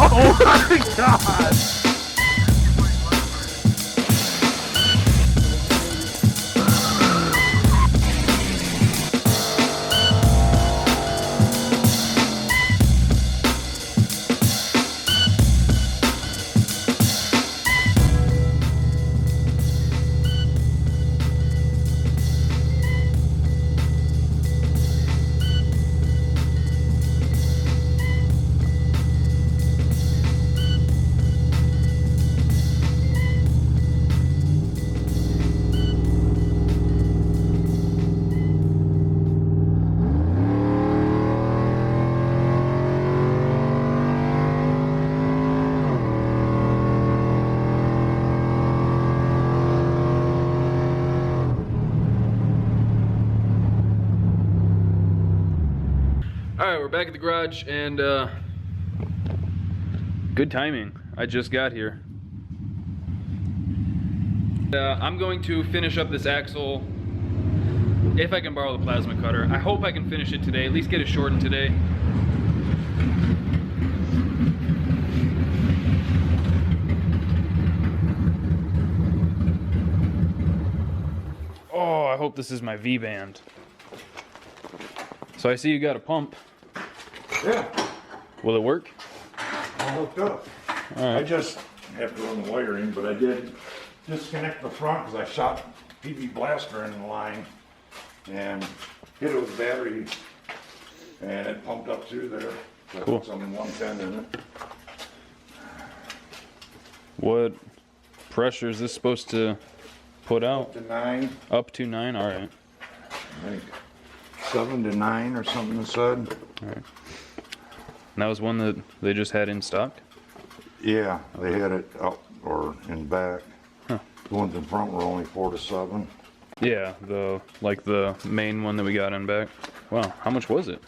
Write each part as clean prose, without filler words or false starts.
Oh my God! Alright, we're back at the garage, and good timing. I just got here. I'm going to finish up this axle if I can borrow the plasma cutter. I hope I can finish it today, at least get it shortened today. Oh, I hope this is my V-band. So I see you got a pump. Yeah. Will it work? All hooked up. All right. I just have to run the wiring, but I did disconnect the front because I shot PV blaster in the line and hit it with a battery, and it pumped up through there. So I put some 110 in it. What pressure is this supposed to put out? Up to 9. Up to 9? All right. I think 7 to 9 or something it said. All right. And that was one that they just had in stock? Yeah, they had it up or in back. Huh. The ones in front were only 4 to 7. Yeah, the main one that we got in back. Wow, how much was it?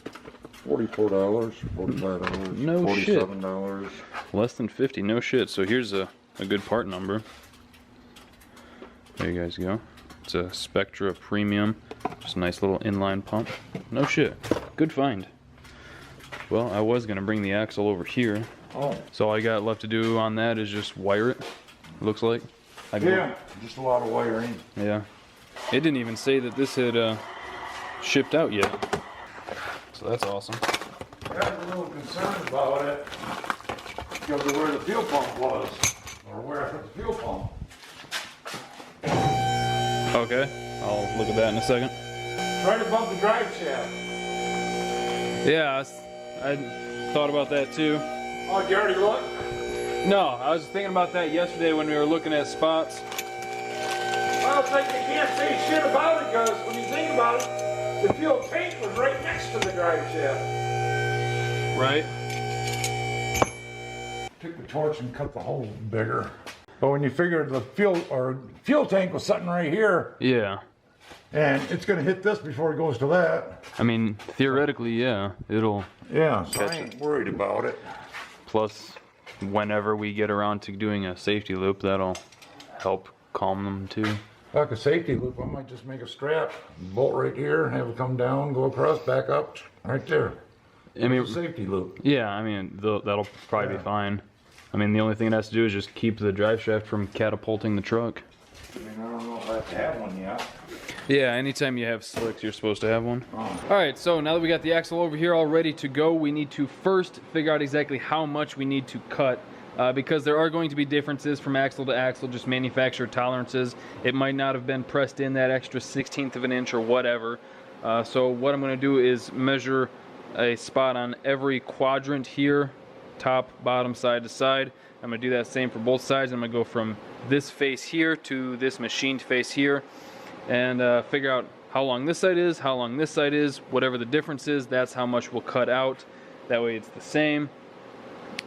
$44, $45, No shit. $47. Less than 50, no shit. So here's a good part number. There you guys go. It's a Spectra Premium. Just a nice little inline pump. No shit. Good find. Well, I was gonna bring the axle over here. Oh. So all I got left to do on that is just wire it. Looks like. Yeah, just a lot of wiring. Yeah. It didn't even say that this had shipped out yet. So that's awesome. I was a little concerned about it because of where the fuel pump was, or where I put the fuel pump. Okay, I'll look at that in a second. Right above the drive shaft. Yeah, I thought about that too. Oh, did you already look? No, I was thinking about that yesterday when we were looking at spots. Well, it's like you can't say shit about it because when you think about it, the fuel tank was right next to the drive shaft. Right? Took the torch and cut the hole bigger. But when you figure the fuel tank was sitting right here, Yeah. and it's going to hit this before it goes to that. I mean, theoretically, yeah, it'll. Yeah, so I Catch ain't worried about it. Plus, whenever we get around to doing a safety loop, that'll help calm them too. Like a safety loop, I might just make a strap, bolt right here, have it come down, go across, back up, right there. I mean, It's a safety loop. yeah, I mean, that'll probably be fine. I mean, the only thing it has to do is just keep the drive shaft from catapulting the truck. I mean, I don't know if I have to have one yet. Yeah, anytime you have slicks, you're supposed to have one. Oh. Alright, so now that we got the axle over here all ready to go, we need to first figure out exactly how much we need to cut. Because there are going to be differences from axle to axle, just manufacturer tolerances. It might not have been pressed in that extra 1/16 of an inch or whatever. So what I'm going to do is measure a spot on every quadrant here, top, bottom, side to side. I'm going to do that same for both sides. I'm going to go from this face here to this machined face here, and figure out how long this side is, how long this side is, whatever the difference is, that's how much we'll cut out. That way it's the same.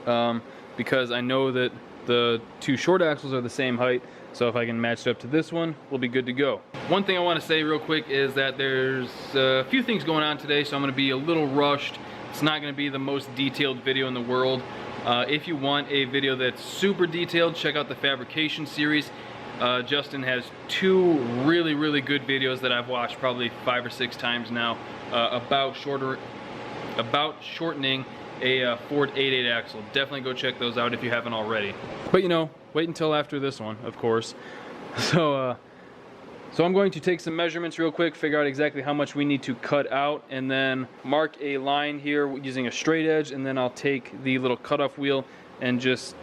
Because I know that the two short axles are the same height, so if I can match it up to this one, we'll be good to go. One thing I want to say real quick is that there's a few things going on today, so I'm going to be a little rushed. It's not going to be the most detailed video in the world. If you want a video that's super detailed, check out the fabrication series. Justin has two really good videos that I've watched probably 5 or 6 times now about shorter about shortening a Ford 8.8 axle. Definitely go check those out if you haven't already. But you know, wait until after this one, of course. So I'm going to take some measurements real quick, figure out exactly how much we need to cut out, and then mark a line here using a straight edge, and then I'll take the little cutoff wheel and just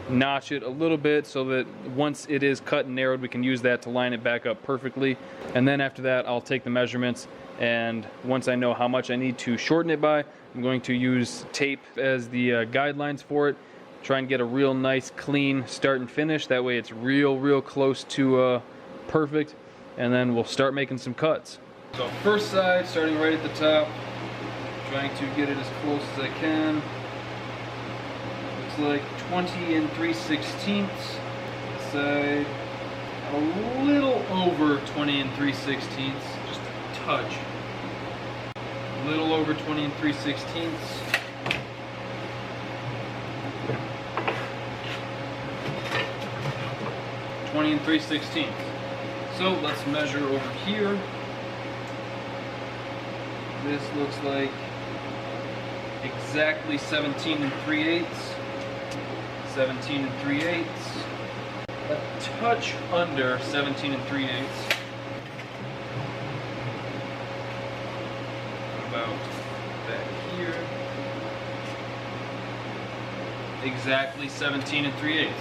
notch it a little bit so that once it is cut and narrowed, we can use that to line it back up perfectly. And then after that, I'll take the measurements, and once I know how much I need to shorten it by, I'm going to use tape as the guidelines for it. Try and get a real nice clean start and finish. That way it's real close to perfect. And then we'll start making some cuts. So first side, starting right at the top, trying to get it as close as I can. Looks like 20 3/16. This side, a little over 20 3/16, just a touch. A little over 20 3/16. 20 3/16. So let's measure over here. This looks like exactly 17 3/8. 17 3/8. A touch under 17 3/8. About back here. Exactly 17 3/8.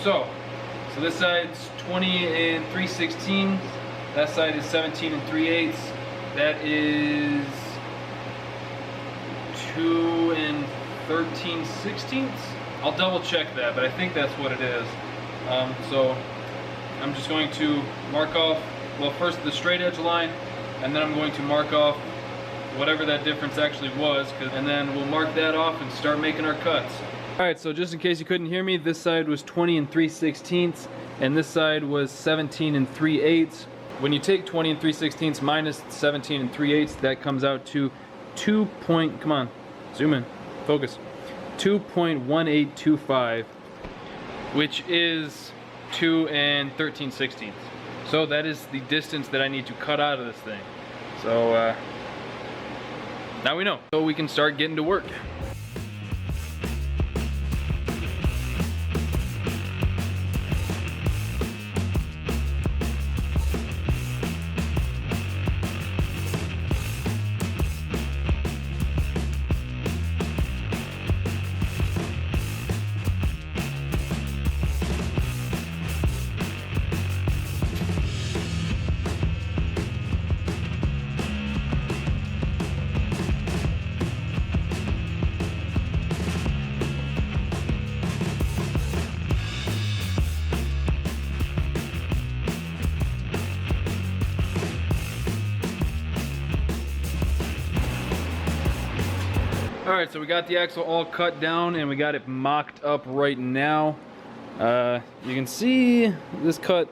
So this side's 20 3/16. That side is 17 3/8. That is 2 13/16. I'll double check that, but I think that's what it is. So I'm just going to mark off, well, first the straight edge line, and then I'm going to mark off whatever that difference actually was, and then we'll mark that off and start making our cuts. Alright, so just in case you couldn't hear me, this side was 20 3/16, and this side was 17 3/8. When you take 20 3/16 minus 17 3/8, that comes out to 2 point, come on, zoom in, focus, 2.1825, which is 2 13/16. So that is the distance that I need to cut out of this thing. So now we know. So we can start getting to work. Alright, so we got the axle all cut down and we got it mocked up right now. You can see this cut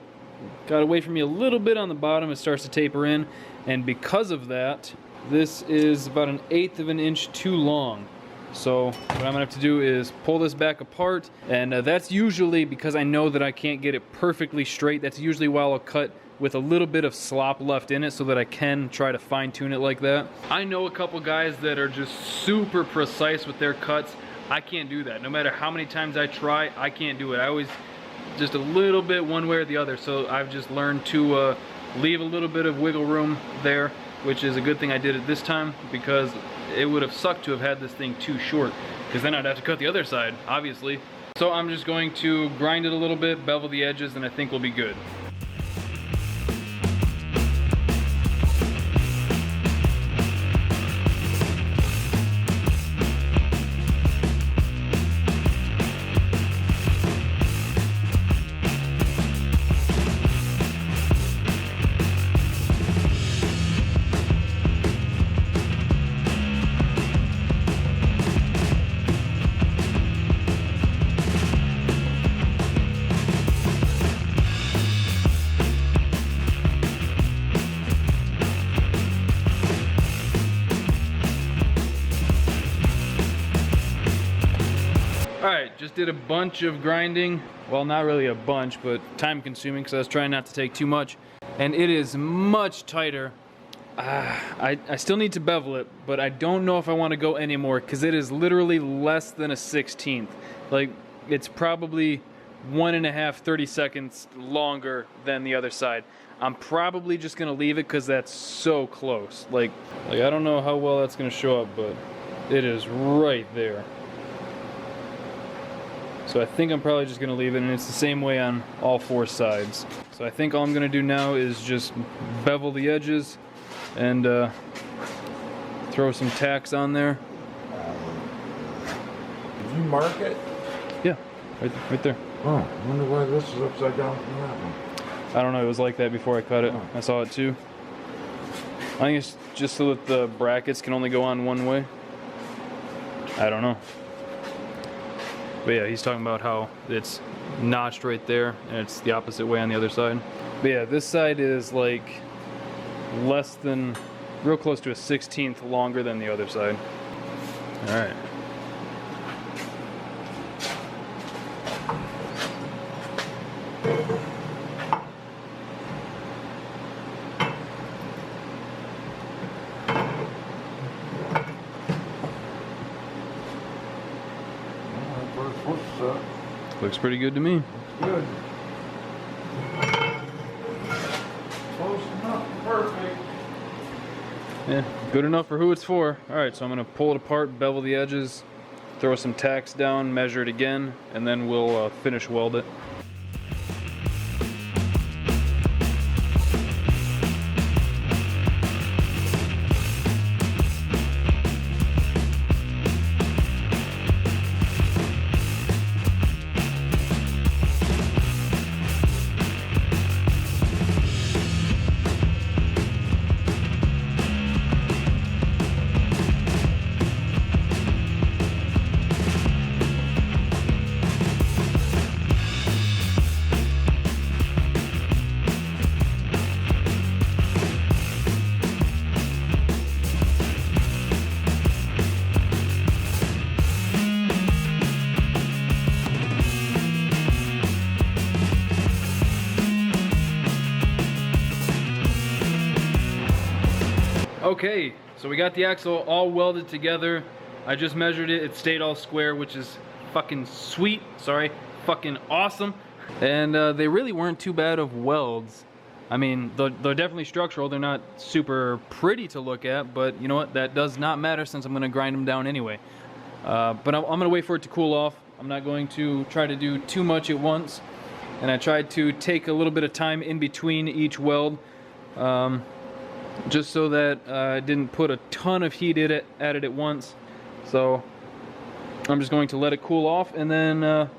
got away from me a little bit on the bottom. It starts to taper in, and because of that, this is about 1/8 of an inch too long. So what I'm gonna have to do is pull this back apart, and that's usually because I know that I can't get it perfectly straight. That's usually why I'll cut with a little bit of slop left in it so that I can try to fine tune it like that. I know a couple guys that are just super precise with their cuts. I can't do that. No matter how many times I try, I can't do it. I always just a little bit one way or the other. So I've just learned to leave a little bit of wiggle room there, which is a good thing I did it this time, because it would have sucked to have had this thing too short, because then I'd have to cut the other side, obviously. So I'm just going to grind it a little bit, bevel the edges, and I think we'll be good. Alright, just did a bunch of grinding. Well, not really a bunch, but time consuming because I was trying not to take too much. And it is much tighter I still need to bevel it, but I don't know if I want to go anymore because it is literally less than a 16th. Like, it's probably 1.5, 30 seconds longer than the other side. I'm probably just gonna leave it because that's so close. Like I don't know how well that's gonna show up, but it is right there. So I think I'm probably just gonna leave it, and it's the same way on all 4 sides. So I think all I'm gonna do now is just bevel the edges and throw some tacks on there. Did you mark it? Yeah, right there. Oh, I wonder why this is upside down from that one. I don't know, it was like that before I cut it. I saw it too. I think it's just so that the brackets can only go on one way. I don't know. But yeah, he's talking about how it's notched right there and it's the opposite way on the other side. But yeah, this side is like less than, real close to a 16th longer than the other side. All right. Looks pretty good to me. Good. Close enough. Perfect. Yeah, good enough for who it's for. All right, so I'm gonna pull it apart, bevel the edges, throw some tacks down, measure it again, and then we'll finish weld it. Okay, so we got the axle all welded together. I just measured it, it stayed all square, which is fucking sweet, sorry, fucking awesome. And they really weren't too bad of welds. I mean, they're definitely structural, they're not super pretty to look at, but you know what, that does not matter since I'm gonna grind them down anyway. But I'm gonna wait for it to cool off. I'm not going to try to do too much at once. And I tried to take a little bit of time in between each weld. Just so that I didn't put a ton of heat at it at once. So I'm just going to let it cool off and then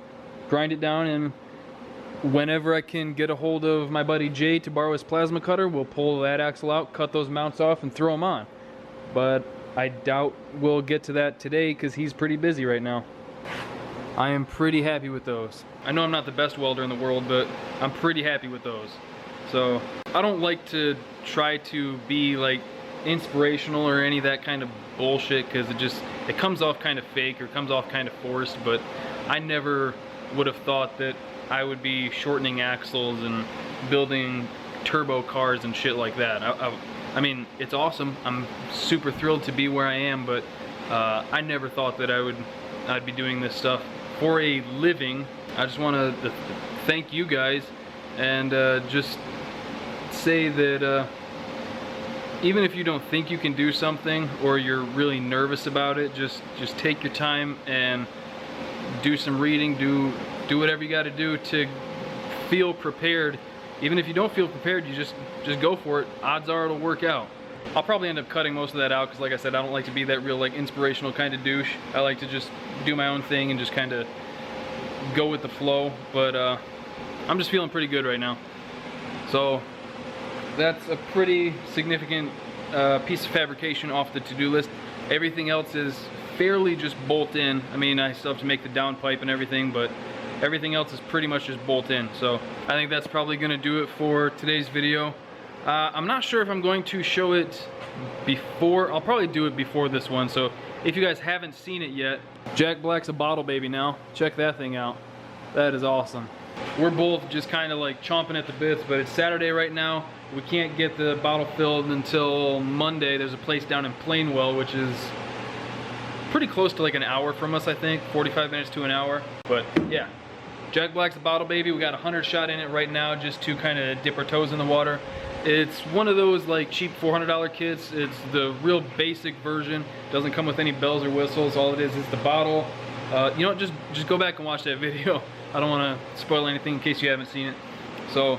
grind it down, and whenever I can get a hold of my buddy Jay to borrow his plasma cutter, we'll pull that axle out, cut those mounts off, and throw them on. But I doubt we'll get to that today because he's pretty busy right now. I am pretty happy with those. I know I'm not the best welder in the world, but I'm pretty happy with those. So I don't like to try to be like inspirational or any of that kind of bullshit because it comes off kind of fake or comes off kind of forced, but I never would have thought that I would be shortening axles and building turbo cars and shit like that. I mean, it's awesome. I'm super thrilled to be where I am, but I never thought that I'd be doing this stuff for a living. I just want to thank you guys and just say that even if you don't think you can do something or you're really nervous about it, just take your time and do some reading, do whatever you got to do to feel prepared. Even if you don't feel prepared, you just go for it. Odds are it'll work out. I'll probably end up cutting most of that out because, like I said, I don't like to be that real like inspirational kind of douche. I like to just do my own thing and just kind of go with the flow. But I'm just feeling pretty good right now. So that's a pretty significant piece of fabrication off the to-do list. Everything else is fairly just bolt in. I mean, I still have to make the downpipe and everything, but everything else is pretty much just bolt in. So I think that's probably gonna do it for today's video. I'm not sure if I'm going to show it before. I'll probably do it before this one. So if you guys haven't seen it yet, Jack Black's a bottle baby now. Check that thing out. That is awesome. We're both just kind of like chomping at the bits, but it's Saturday right now. We can't get the bottle filled until Monday. There's a place down in Plainwell, which is pretty close to like an hour from us, I think, 45 minutes to an hour. But yeah, Jack Black's the bottle baby. We got 100 shot in it right now just to kind of dip our toes in the water. It's one of those like cheap $400 kits. It's the real basic version. Doesn't come with any bells or whistles. All it is the bottle. You know, just go back and watch that video. I don't want to spoil anything in case you haven't seen it. So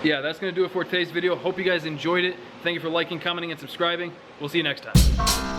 yeah, that's gonna do it for today's video. Hope you guys enjoyed it. Thank you for liking, commenting, and subscribing. We'll see you next time.